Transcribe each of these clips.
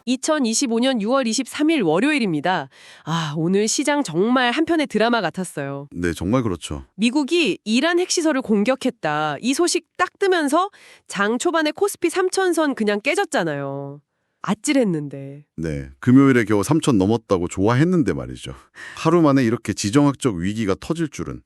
2025년 6월 23일 월요일입니다. 오늘 시장 정말 한편의 드라마 같았어요. 네, 정말 그렇죠. 미국이 이란 핵시설을 공격했다. 이 소식 딱 뜨면서 장 초반에 코스피 3,000선 그냥 깨졌잖아요. 아찔했는데. 네, 금요일에 겨우 3천 넘었다고 좋아했는데 말이죠. 하루 만에 이렇게 지정학적 위기가 터질 줄은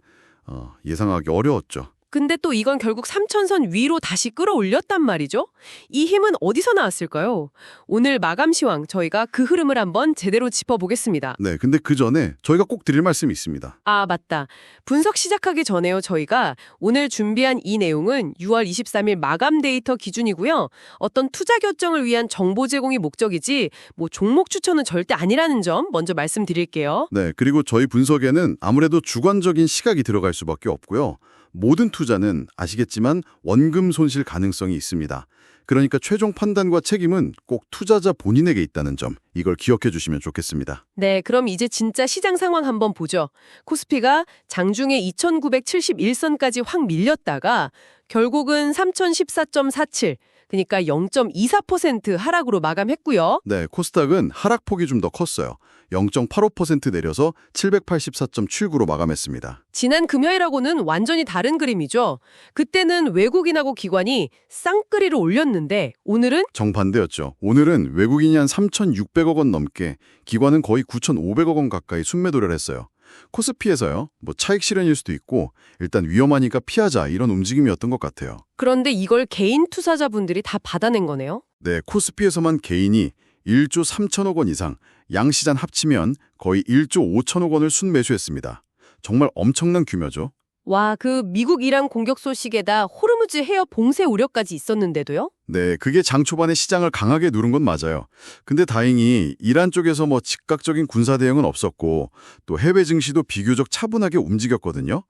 예상하기 어려웠죠. 근데 또 이건 결국 3,000선 위로 다시 끌어올렸단 말이죠. 이 힘은 어디서 나왔을까요? 오늘 마감 시황 저희가 그 흐름을 한번 제대로 짚어보겠습니다. 네, 근데 그 전에 저희가 꼭 드릴 말씀이 있습니다. 맞다. 분석 시작하기 전에요. 저희가 오늘 준비한 이 내용은 6월 23일 마감 데이터 기준이고요. 어떤 투자 결정을 위한 정보 제공이 목적이지 종목 추천은 절대 아니라는 점 먼저 말씀드릴게요. 네, 그리고 저희 분석에는 아무래도 주관적인 시각이 들어갈 수밖에 없고요. 모든 투자는 아시겠지만 원금 손실 가능성이 있습니다. 그러니까 최종 판단과 책임은 꼭 투자자 본인에게 있다는 점, 이걸 기억해 주시면 좋겠습니다. 네, 그럼 이제 진짜 시장 상황 한번 보죠. 코스피가 장중에 2,971선까지 확 밀렸다가 결국은 3,014.47, 그러니까 0.24% 하락으로 마감했고요. 네, 코스닥은 하락폭이 좀 더 컸어요. 0.85% 내려서 784.79로 마감했습니다. 지난 금요일하고는 완전히 다른 그림이죠. 그때는 외국인하고 기관이 쌍끌이를 올렸는데 오늘은 정반대였죠. 오늘은 외국인이 한 3,600억 원 넘게, 기관은 거의 9,500억 원 가까이 순매도를 했어요. 코스피에서요. 차익 실현일 수도 있고 일단 위험하니까 피하자, 이런 움직임이었던 것 같아요. 그런데 이걸 개인 투자자분들이 다 받아낸 거네요. 네, 코스피에서만 개인이 1조 3천억 원 이상, 양시장 합치면 거의 1조 5천억 원을 순매수했습니다. 정말 엄청난 규모죠. 와, 그 미국 이란 공격 소식에다 호르무즈 해협 봉쇄 우려까지 있었는데도요? 네, 그게 장 초반에 시장을 강하게 누른 건 맞아요. 근데 다행히 이란 쪽에서 즉각적인 군사 대응은 없었고 또 해외 증시도 비교적 차분하게 움직였거든요.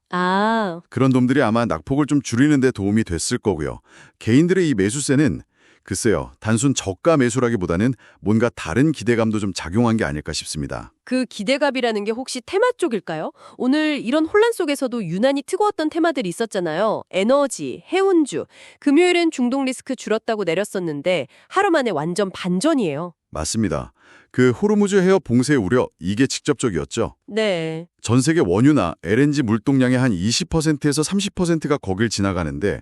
그런 놈들이 아마 낙폭을 좀 줄이는 데 도움이 됐을 거고요. 개인들의 이 매수세는 글쎄요, 단순 저가 매수라기보다는 뭔가 다른 기대감도 좀 작용한 게 아닐까 싶습니다. 그 기대감이라는 게 혹시 테마 쪽일까요? 오늘 이런 혼란 속에서도 유난히 뜨거웠던 테마들이 있었잖아요. 에너지, 해운주. 금요일엔 중동 리스크 줄었다고 내렸었는데 하루 만에 완전 반전이에요. 맞습니다. 그 호르무즈 해협 봉쇄 우려, 이게 직접적이었죠. 네. 전 세계 원유나 LNG 물동량의 한 20%에서 30%가 거길 지나가는데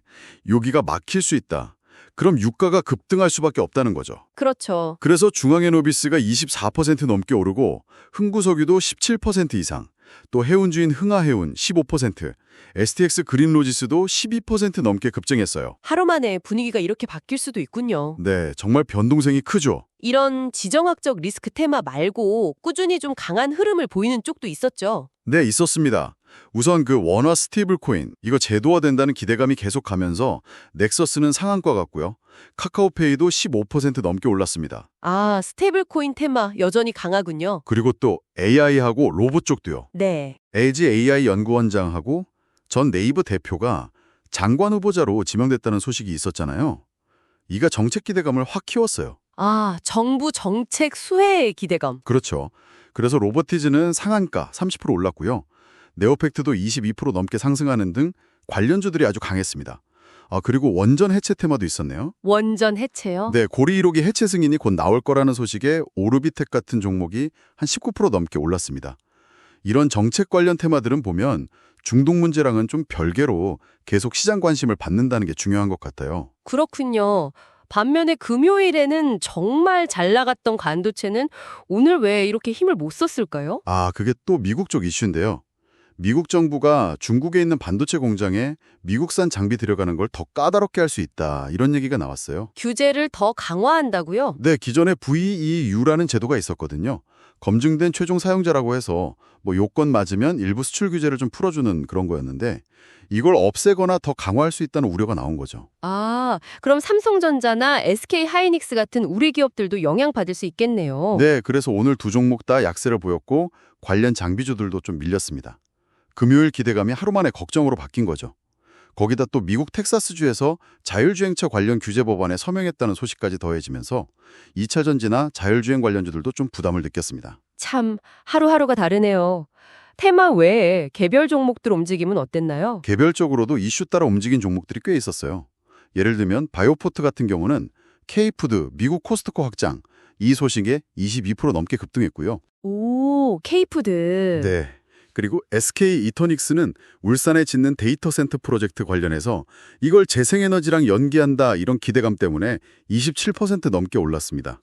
여기가 막힐 수 있다. 그럼 유가가 급등할 수밖에 없다는 거죠. 그렇죠. 그래서 중앙에너비스가 24% 넘게 오르고 흥구석유도 17% 이상, 또 해운주인 흥하해운 15%, STX 그린로지스도 12% 넘게 급증했어요. 하루 만에 분위기가 이렇게 바뀔 수도 있군요. 네, 정말 변동성이 크죠. 이런 지정학적 리스크 테마 말고 꾸준히 좀 강한 흐름을 보이는 쪽도 있었죠. 네, 있었습니다. 우선 그 원화 스테이블 코인, 이거 제도화된다는 기대감이 계속 가면서 넥서스는 상한가 같고요. 카카오페이도 15% 넘게 올랐습니다. 스테이블 코인 테마 여전히 강하군요. 그리고 또 AI하고 로봇 쪽도요. 네. LG AI 연구원장하고 전 네이버 대표가 장관 후보자로 지명됐다는 소식이 있었잖아요. 이가 정책 기대감을 확 키웠어요. 정부 정책 수혜의 기대감. 그렇죠. 그래서 로보티즈는 상한가 30% 올랐고요. 네오팩트도 22% 넘게 상승하는 등 관련주들이 아주 강했습니다. 그리고 원전 해체 테마도 있었네요. 원전 해체요? 네, 고리 1호기 해체 승인이 곧 나올 거라는 소식에 오르비텍 같은 종목이 한 19% 넘게 올랐습니다. 이런 정책 관련 테마들은 보면 중동 문제랑은 좀 별개로 계속 시장 관심을 받는다는 게 중요한 것 같아요. 그렇군요. 반면에 금요일에는 정말 잘 나갔던 반도체는 오늘 왜 이렇게 힘을 못 썼을까요? 그게 또 미국 쪽 이슈인데요. 미국 정부가 중국에 있는 반도체 공장에 미국산 장비 들여가는 걸 더 까다롭게 할 수 있다, 이런 얘기가 나왔어요. 규제를 더 강화한다고요? 네, 기존에 VEU라는 제도가 있었거든요. 검증된 최종 사용자라고 해서 요건 맞으면 일부 수출 규제를 좀 풀어주는 그런 거였는데 이걸 없애거나 더 강화할 수 있다는 우려가 나온 거죠. 그럼 삼성전자나 SK하이닉스 같은 우리 기업들도 영향받을 수 있겠네요. 네, 그래서 오늘 두 종목 다 약세를 보였고 관련 장비주들도 좀 밀렸습니다. 금요일 기대감이 하루 만에 걱정으로 바뀐 거죠. 거기다 또 미국 텍사스주에서 자율주행차 관련 규제 법안에 서명했다는 소식까지 더해지면서 2차 전지나 자율주행 관련주들도 좀 부담을 느꼈습니다. 참 하루하루가 다르네요. 테마 외에 개별 종목들 움직임은 어땠나요? 개별적으로도 이슈 따라 움직인 종목들이 꽤 있었어요. 예를 들면 바이오포트 같은 경우는 K푸드, 미국 코스트코 확장, 이 소식에 22% 넘게 급등했고요. 오, K푸드. 네. 그리고 SK 이터닉스는 울산에 짓는 데이터 센터 프로젝트 관련해서 이걸 재생에너지랑 연계한다 이런 기대감 때문에 27% 넘게 올랐습니다.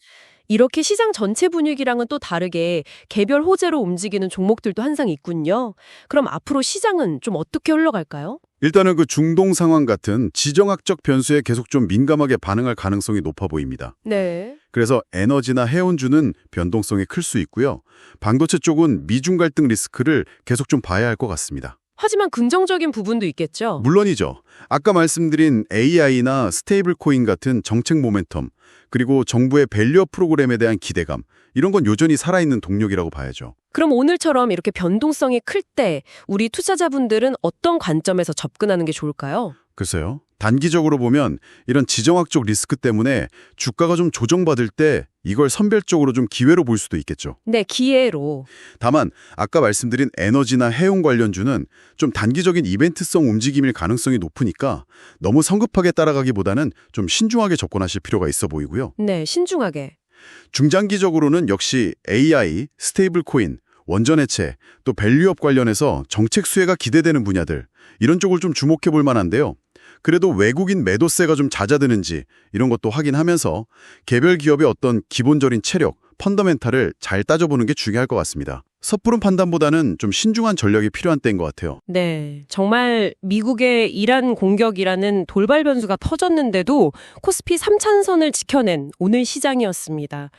이렇게 시장 전체 분위기랑은 또 다르게 개별 호재로 움직이는 종목들도 항상 있군요. 그럼 앞으로 시장은 좀 어떻게 흘러갈까요? 일단은 그 중동 상황 같은 지정학적 변수에 계속 좀 민감하게 반응할 가능성이 높아 보입니다. 네. 그래서 에너지나 해운주는 변동성이 클 수 있고요. 반도체 쪽은 미중 갈등 리스크를 계속 좀 봐야 할 것 같습니다. 하지만 긍정적인 부분도 있겠죠? 물론이죠. 아까 말씀드린 AI나 스테이블 코인 같은 정책 모멘텀, 그리고 정부의 밸류업 프로그램에 대한 기대감, 이런 건 여전히 살아있는 동력이라고 봐야죠. 그럼 오늘처럼 이렇게 변동성이 클 때 우리 투자자분들은 어떤 관점에서 접근하는 게 좋을까요? 글쎄요. 단기적으로 보면 이런 지정학적 리스크 때문에 주가가 좀 조정받을 때 이걸 선별적으로 좀 기회로 볼 수도 있겠죠. 네, 기회로. 다만 아까 말씀드린 에너지나 해운 관련주는 좀 단기적인 이벤트성 움직임일 가능성이 높으니까 너무 성급하게 따라가기보다는 좀 신중하게 접근하실 필요가 있어 보이고요. 네, 신중하게. 중장기적으로는 역시 AI, 스테이블 코인, 원전 해체, 또 밸류업 관련해서 정책 수혜가 기대되는 분야들, 이런 쪽을 좀 주목해 볼 만한데요. 그래도 외국인 매도세가 좀 잦아드는지 이런 것도 확인하면서 개별 기업의 어떤 기본적인 체력, 펀더멘탈을 잘 따져보는 게 중요할 것 같습니다. 섣부른 판단보다는 좀 신중한 전략이 필요한 때인 것 같아요. 네, 정말 미국의 이란 공격이라는 돌발 변수가 터졌는데도 코스피 3찬선을 지켜낸 오늘 시장이었습니다.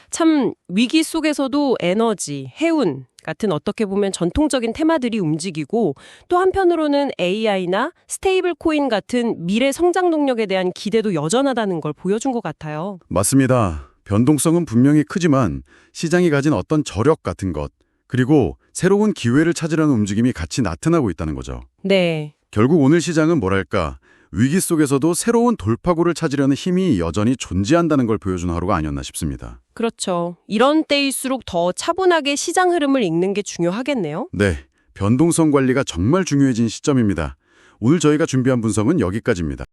참 위기 속에서도 에너지, 해운 같은 어떻게 보면 전통적인 테마들이 움직이고 또 한편으로는 AI나 스테이블 코인 같은 미래 성장 동력에 대한 기대도 여전하다는 걸 보여준 것 같아요. 맞습니다. 변동성은 분명히 크지만 시장이 가진 어떤 저력 같은 것, 그리고 새로운 기회를 찾으려는 움직임이 같이 나타나고 있다는 거죠. 네. 결국 오늘 시장은 뭐랄까, 위기 속에서도 새로운 돌파구를 찾으려는 힘이 여전히 존재한다는 걸 보여주는 하루가 아니었나 싶습니다. 그렇죠. 이런 때일수록 더 차분하게 시장 흐름을 읽는 게 중요하겠네요. 네, 변동성 관리가 정말 중요해진 시점입니다. 오늘 저희가 준비한 분석은 여기까지입니다.